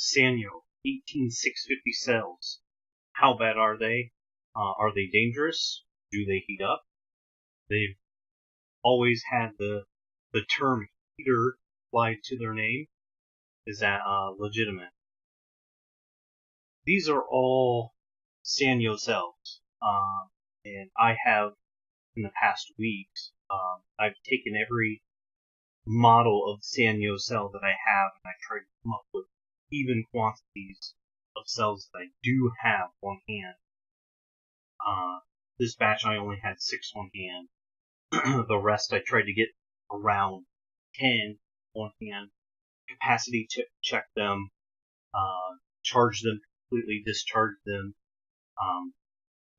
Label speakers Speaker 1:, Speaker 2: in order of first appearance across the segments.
Speaker 1: Sanyo 18650 cells. How bad are they? Are they dangerous? Do they heat up? They've always had the term heater applied to their name. Is that legitimate? These are all Sanyo cells, and I have in the past weeks. I've taken every model of Sanyo cell that I have, and I tried to come up with even quantities of cells that I do have on hand. This batch I only had 6 on hand. The rest I tried to get around 10 on hand. Capacity check them, charge them completely, discharge them,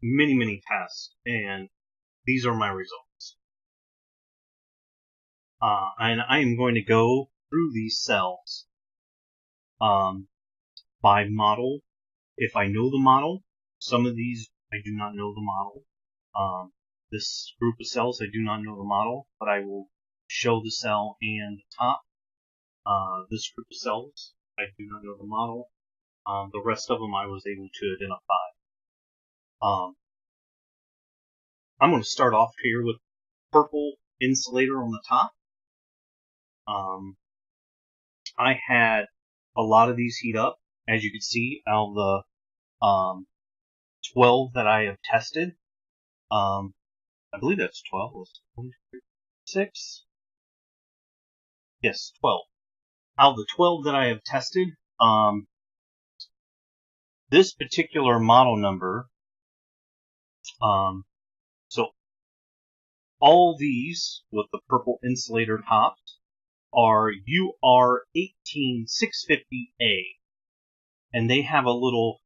Speaker 1: many tests, and these are my results. And I am going to go through these cells by model. If I know the model, some of these I do not know the model. This group of cells I do not know the model, but I will show the cell and the top. This group of cells I do not know the model. The rest of them I was able to identify. I'm going to start off here with purple insulator on the top. I had a lot of these heat up, as you can see, out of the 12 that I have tested. I believe that's 12. 1, 2, 3, 6. Yes, 12. Out of the 12 that I have tested, this particular model number, so all these with the purple insulator tops are UR18650A, and they have a little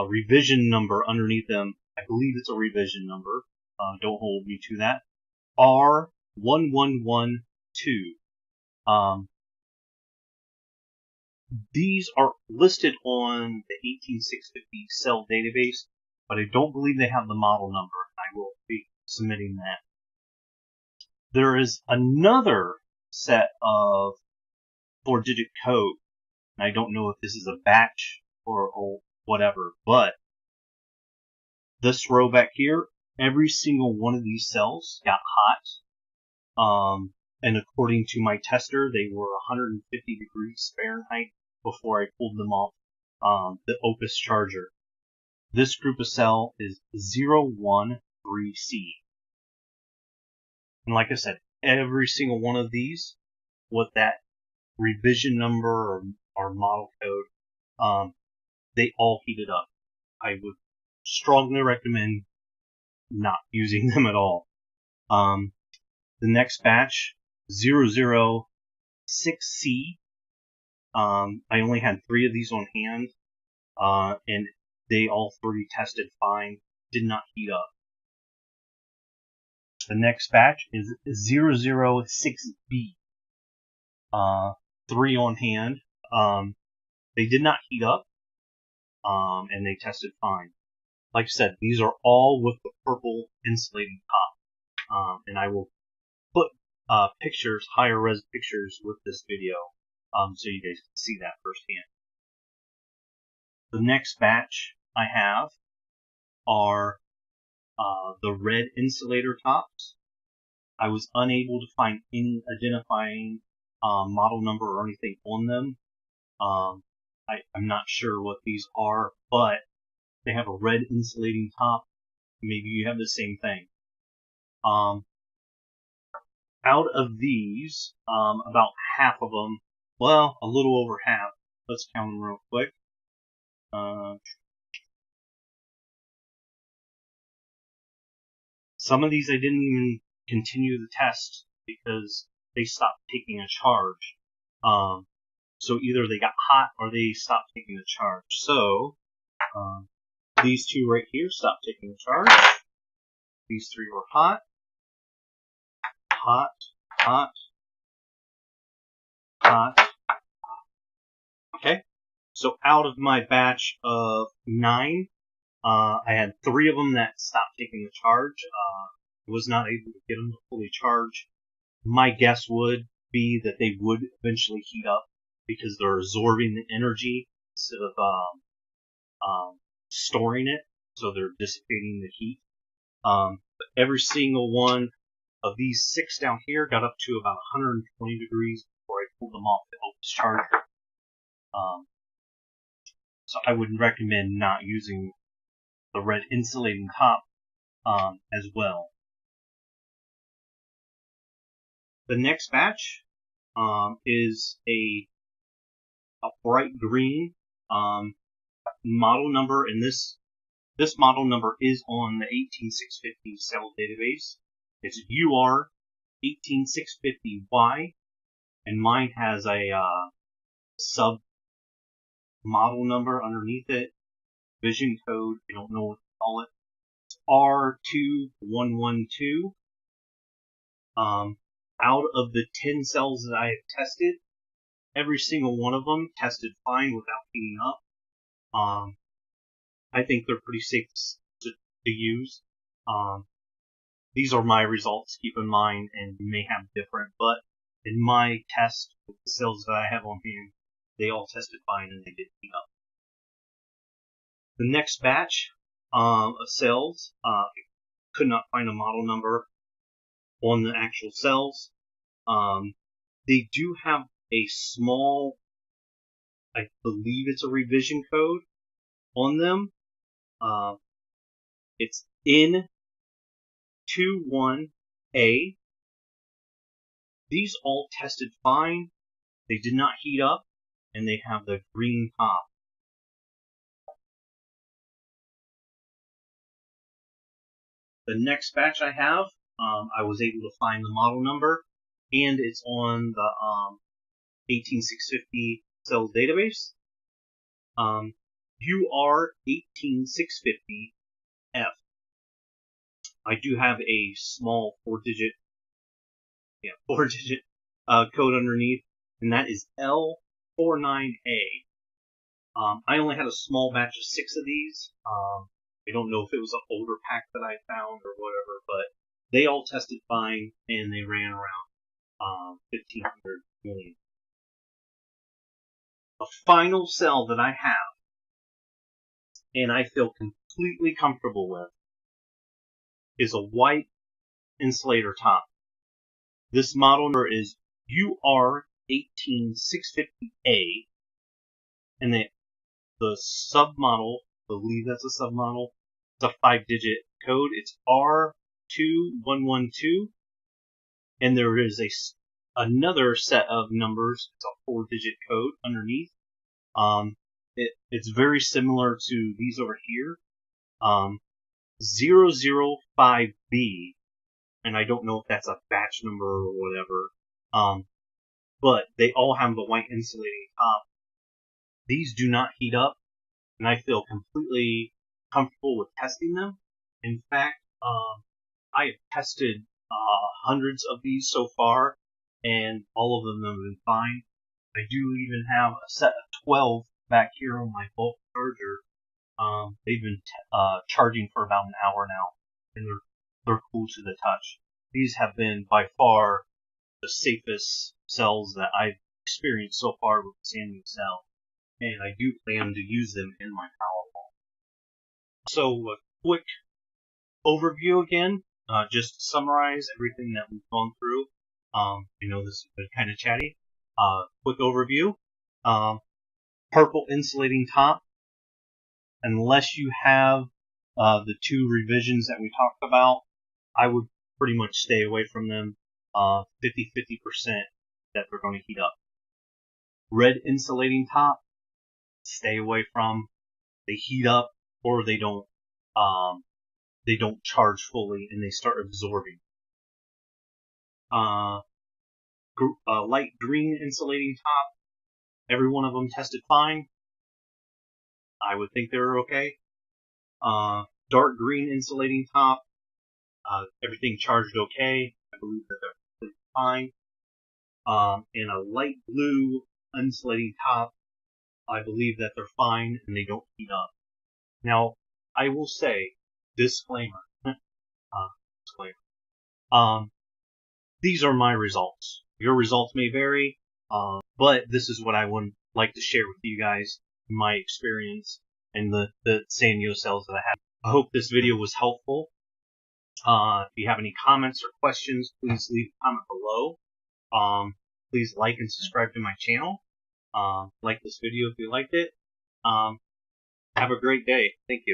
Speaker 1: revision number underneath them. I believe it's a revision number. Don't hold me to that. R1112. These are listed on the 18650 cell database, but I don't believe they have the model number. I will be submitting that. There is another set of 4-digit code, and I don't know if this is a batch or whatever, but this row back here, every single one of these cells got hot. And according to my tester, they were 150 degrees Fahrenheit before I pulled them off the Opus charger. This group of cell is 013C. And like I said, every single one of these with that revision number or model code, they all heated up. I would strongly recommend not using them at all. The next batch, 006C, I only had 3 of these on hand, and they all 3 tested fine, did not heat up. The next batch is 006B, 3 on hand. They did not heat up, and they tested fine. Like I said, these are all with the purple insulating top, and I will put pictures, higher res pictures with this video, so you guys can see that firsthand. The next batch I have are the red insulator tops. I was unable to find any identifying model number or anything on them. I'm not sure what these are, but they have a red insulating top. Maybe you have the same thing. Out of these, about half of them, well, a little over half. Let's count them real quick. Some of these I didn't even continue the test because they stopped taking a charge. So either they got hot or they stopped taking a charge. So these 2 right here stopped taking a charge. These 3 were hot, hot, hot, hot. Okay, so out of my batch of 9, I had 3 of them that stopped taking the charge. Was not able to get them to fully charge. My guess would be that they would eventually heat up. because they're absorbing the energy instead of storing it, so they're dissipating the heat. But every single one of these 6 down here got up to about 120 degrees before I pulled them off the Opus charger. So I would recommend not using the red insulating top as well. The next batch is a bright green model number, and this model number is on the 18650 cell database. It's UR18650Y, and mine has a sub model number underneath it, vision code, I don't know what to call it. It's R2112. Out of the 10 cells that I have tested, every single one of them tested fine without heating up. I think they're pretty safe to use. These are my results, keep in mind, and you may have different, but in my test with the cells that I have on hand, they all tested fine and they did heat up. The next batch of cells, could not find a model number on the actual cells. They do have a small, I believe it's a revision code on them. It's N21A. These all tested fine. They did not heat up, and they have the green top. The next batch I have, I was able to find the model number, and it's on the 18650 cells database. UR18650F. I do have a small 4-digit code underneath, and that is L49A. I only had a small batch of 6 of these. I don't know if it was an older pack that I found or whatever, but they all tested fine, and they ran around 1,500 million. The final cell that I have, and I feel completely comfortable with, is a white insulator top. This model number is UR18650A, and the submodel, I believe that's a submodel, it's a 5-digit code. It's R2112, and there is another set of numbers. It's a 4-digit code underneath. It's very similar to these over here. 005B, and I don't know if that's a batch number or whatever. But they all have the white insulating top. These do not heat up, and I feel completely comfortable with testing them. In fact, I have tested hundreds of these so far, and all of them have been fine. I do even have a set of 12 back here on my bulk charger. They've been charging for about an hour now, and they're cool to the touch. These have been by far the safest cells that I've experienced so far with the Sanyo cell, and I do plan to use them in my Powerball. So a quick overview again, just to summarize everything that we've gone through. I know this has been kind of chatty. Quick overview. Purple insulating top. Unless you have the 2 revisions that we talked about, I would pretty much stay away from them. 50% that they're going to heat up. Red insulating top, stay away from. They heat up, or they don't charge fully, and they start absorbing. Light green insulating top, every one of them tested fine. I would think they're okay. Dark green insulating top, everything charged okay. I believe that they're completely fine. And a light blue insulating top, I believe that they're fine and they don't heat up. Now, I will say, disclaimer, these are my results. Your results may vary. But this is what I would like to share with you guys, my experience and the Sanyo cells that I have. I hope this video was helpful. If you have any comments or questions, please leave a comment below. Please like and subscribe to my channel. Like this video if you liked it. Have a great day. Thank you.